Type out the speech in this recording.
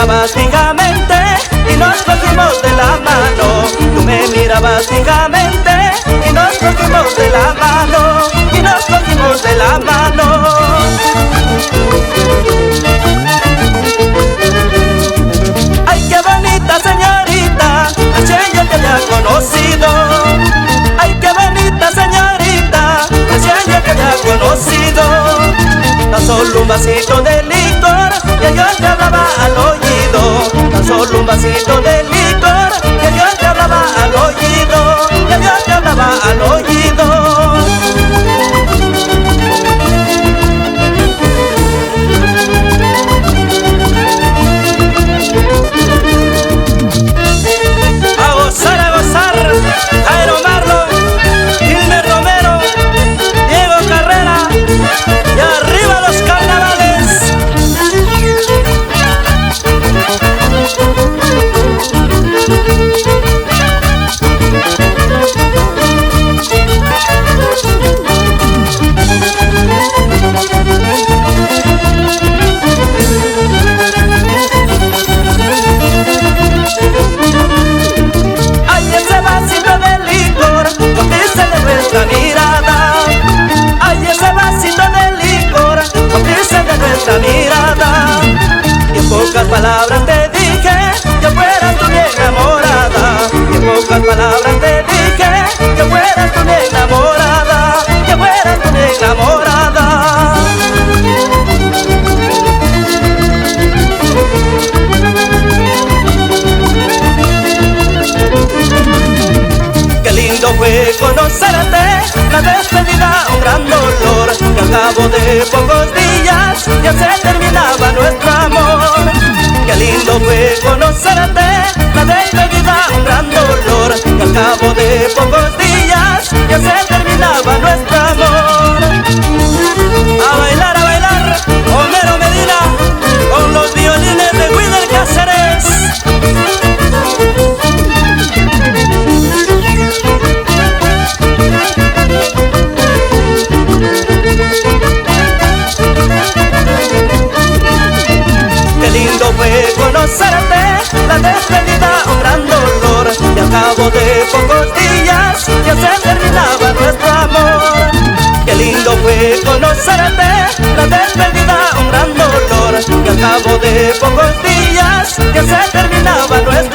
mirabas fijamente y nos cogimos de la mano. Tú me mirabas fijamente y nos cogimos de la mano. Y nos cogimos de la mano. Ay, qué bonita señorita, recién yo te había conocido. Ay, qué bonita señorita, recién yo te había conocido. Tan solo un vasito de licor y yo te hablaba al oído. Tan solo un vasito de licor y yo te hablaba al oído. Y yo te hablaba al oído. Jairo Marlon, Gilmer Romero, Diego Carrera y arriba los carnavales. Mirada, y en pocas palabras te dije que fueras tú mi enamorada. Y en pocas palabras te dije que fueras tú mi enamorada. Que fueras tú mi enamorada. Qué lindo fue conocerte, la despedida un gran dolor. Y al cabo de pocos días ya se terminaba nuestro amor. Qué lindo fue conocerte, la despedida un gran dolor. Y al cabo de pocos días ya se terminaba nuestro amor. A bailar, Homero Medina con los violines de Wilder Cáceres. Qué lindo fue conocerte, la despedida un gran dolor. Y al cabo de pocos días ya se terminaba nuestro amor. Qué lindo fue conocerte, la despedida un gran dolor. Y al cabo de pocos días ya se terminaba nuestro amor.